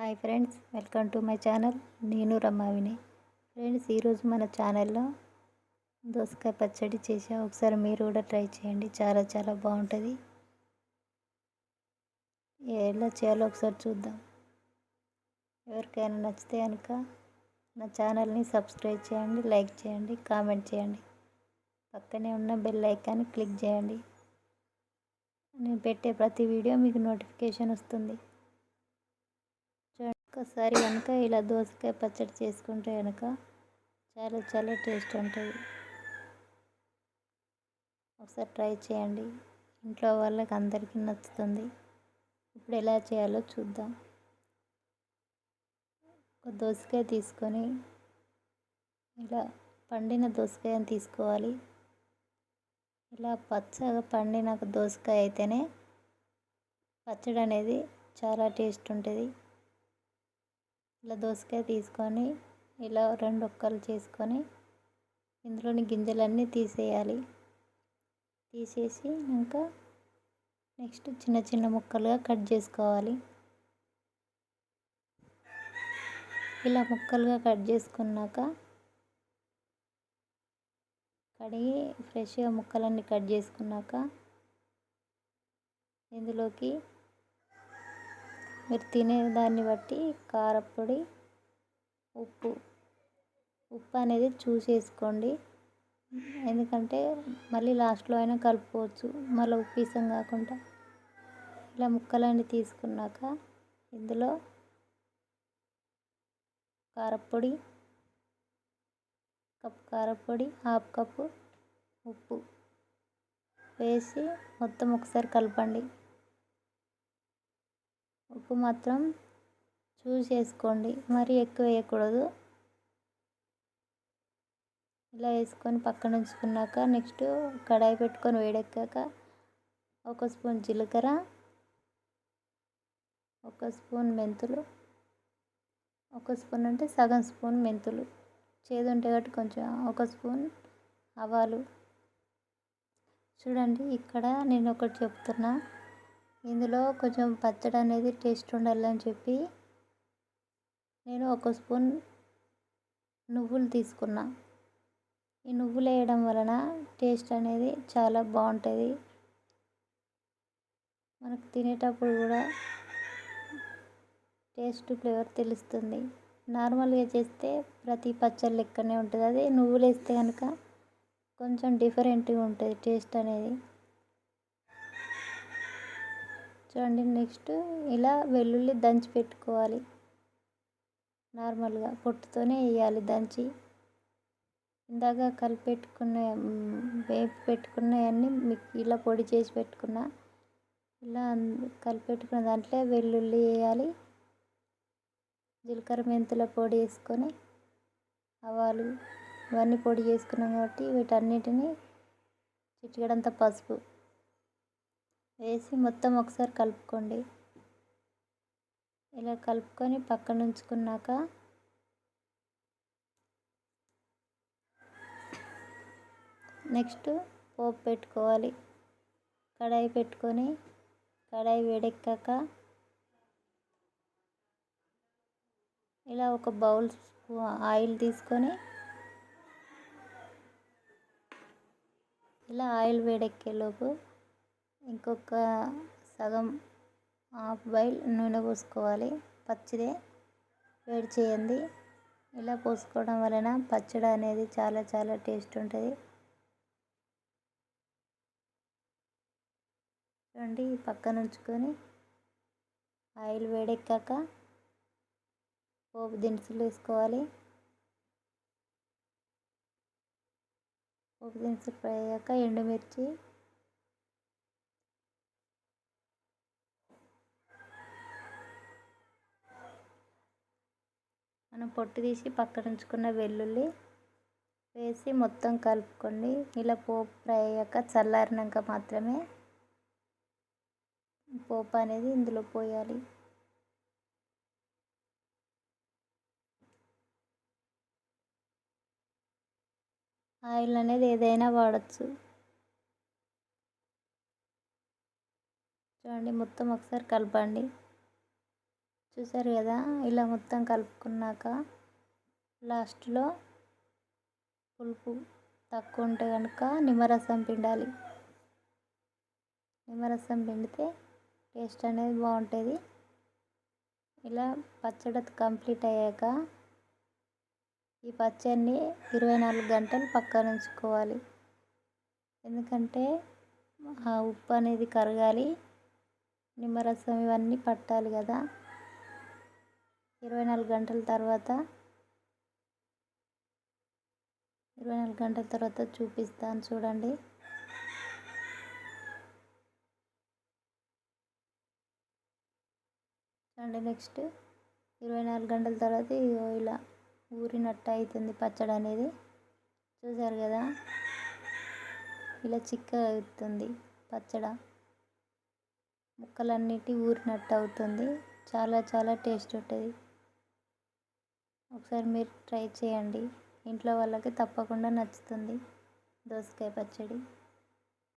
Hi friends, welcome to my channel. నేను రమావిని. Friends, ఈరోజు మన ఛానల్లో దోసకాయ పచ్చడి చేసా. ఒకసారి మీరు కూడా ట్రై చేయండి. చాలా చాలా బాగుంటుంది. ఎలా చేయాలో ఒకసారి చూద్దాం. ఎవరికైనా నచ్చితే కనుక నా ఛానల్ని సబ్స్క్రైబ్ చేయండి, లైక్ చేయండి, కామెంట్ చేయండి. పక్కనే ఉన్న బెల్ ఐకాన్ని క్లిక్ చేయండి. నేను పెట్టే ప్రతి వీడియో మీకు నోటిఫికేషన్ వస్తుంది. ఒక్కసారి కనుక ఇలా దోసకాయ పచ్చడి చేసుకుంటే కనుక చాలా చాలా టేస్ట్ ఉంటుంది. ఒకసారి ట్రై చేయండి. ఇంట్లో వాళ్ళకి అందరికీ నచ్చుతుంది. ఇప్పుడు ఎలా చేయాలో చూద్దాం. ఒక దోసకాయ తీసుకొని ఇలా పండిన దోసకాయని తీసుకోవాలి. ఇలా పచ్చగా పండిన దోసకాయ అయితేనే పచ్చడి అనేది చాలా టేస్ట్ ఉంటుంది. ఇలా దోసకాయ తీసుకొని ఇలా రెండు ఒక్కలు చేసుకొని ఇందులోని గింజలన్నీ తీసేయాలి. తీసేసి ఇంకా నెక్స్ట్ చిన్న చిన్న ముక్కలుగా కట్ చేసుకోవాలి. ఇలా ముక్కలుగా కట్ చేసుకున్నాక కడిగి ఫ్రెష్గా ముక్కలన్నీ కట్ చేసుకున్నాక ఇందులోకి మీరు తినే దాన్ని బట్టి కారపొడి, ఉప్పు అనేది చూసేసుకోండి. ఎందుకంటే మళ్ళీ లాస్ట్లో అయినా కలుపుకోవచ్చు, మళ్ళీ ఉప్పు ఇసం కాకుండా. ఇలా ముక్కలన్నీ తీసుకున్నాక ఇందులో కారపొడి, కప్పు కారపొడి, హాఫ్ కప్పు ఉప్పు వేసి మొత్తం ఒకసారి కలపండి. ఉప్పు మాత్రం చూసేసుకోండి, మరీ ఎక్కువ వేయకూడదు. ఇలా వేసుకొని పక్కన ఉంచుకున్నాక నెక్స్ట్ కడాయి పెట్టుకొని వేడెక్కాక 1 స్పూన్ జీలకర్ర, 1 స్పూన్ మెంతులు, 1 స్పూన్ అంటే సగం స్పూన్ మెంతులు, చేదు ఉంటే కాబట్టి కొంచెం 1 స్పూన్ ఆవాలు. చూడండి, ఇక్కడ నేను ఒకటి చెప్తున్నా, ఇందులో కొంచెం పచ్చడి అనేది టేస్ట్ ఉండాలని చెప్పి నేను 1 స్పూన్ నువ్వులు తీసుకున్నా. ఈ నువ్వులు వేయడం వలన టేస్ట్ అనేది చాలా బాగుంటుంది. మనకు తినేటప్పుడు కూడా టేస్ట్ ఫ్లేవర్ తెలుస్తుంది. నార్మల్గా చేస్తే ప్రతి పచ్చడి లెక్కనే ఉంటుంది. అదే నువ్వులు వేస్తే కనుక కొంచెం డిఫరెంట్గా ఉంటుంది టేస్ట్ అనేది. చూడండి, నెక్స్ట్ ఇలా వెల్లుల్లి దంచి పెట్టుకోవాలి. నార్మల్గా పొట్టుతోనే వేయాలి దంచి. ఇందాక వేపి పెట్టుకున్నవన్నీ ఇలా పొడి చేసి పెట్టుకున్నా. ఇలా కలిపెట్టుకున్న దాంట్లో వెల్లుల్లి వేయాలి, జీలకర్ర మెంతుల పొడి వేసుకొని, ఆవాలు ఇవన్నీ పొడి చేసుకున్నాం కాబట్టి వీటన్నిటిని చిటికెడంత పసుపు వేసి మొత్తం ఒకసారి కలుపుకోండి. ఇలా కలుపుకొని పక్కన ఉంచుకున్నాక నెక్స్ట్ పోపు పెట్టుకోవాలి. కడాయి పెట్టుకొని కడాయి వేడెక్కాక ఇలా ఒక బౌల్ ఆయిల్ తీసుకొని ఇలా ఆయిల్ వేడెక్కేలోపు ఇంకొక సగం హాఫ్ బాయిల్ నూనె పోసుకోవాలి. పచ్చిదే, వేడి చేయండి. ఇలా పోసుకోవడం వలన పచ్చడి అనేది చాలా చాలా టేస్ట్ ఉంటుంది. చూడండి, పక్కన ఉంచుకొని ఆయిల్ వేడెక్కాక పోపు దినుసులు వేసుకోవాలి. పోపు దినుసులు ఫ్రై అయ్యాక ఎండుమిర్చి, మనం పొట్టు తీసి పక్కన ఉంచుకున్న వెల్లుల్లి వేసి మొత్తం కలుపుకోండి. ఇలా పోపు ఫ్రై అయ్యాక చల్లారినాక మాత్రమే పోపు అనేది ఇందులో పోయాలి. ఆయిల్ అనేది ఏదైనా వాడచ్చు. చూడండి, మొత్తం ఒకసారి కలపండి. చూసారు కదా, ఇలా మొత్తం కలుపుకున్నాక లాస్ట్లో పులుపు తక్కువ ఉంటే కనుక నిమ్మరసం పిండాలి. నిమ్మరసం పిండితే టేస్ట్ అనేది బాగుంటుంది. ఇలా పచ్చడి కంప్లీట్ అయ్యాక ఈ పచ్చడిని 24 గంటలు పక్కన ఉంచుకోవాలి. ఎందుకంటే ఆ ఉప్పు అనేది కరగాలి, నిమ్మరసం ఇవన్నీ పట్టాలి కదా. 24 గంటల తర్వాత చూపిస్తాను చూడండి. నెక్స్ట్ 24 గంటల తర్వాత ఇలా ఊరినట్టు అవుతుంది పచ్చడి అనేది. చూసారు కదా, ఇలా చిక్కగా అవుతుంది పచ్చడి, ముక్కలన్నిటి ఊరినట్టు అవుతుంది. చాలా చాలా టేస్ట్ ఉంటుంది. ఒకసారి మీరు ట్రై చేయండి, ఇంట్లో వాళ్ళకి తప్పకుండా నచ్చుతుంది దోసకాయ పచ్చడి.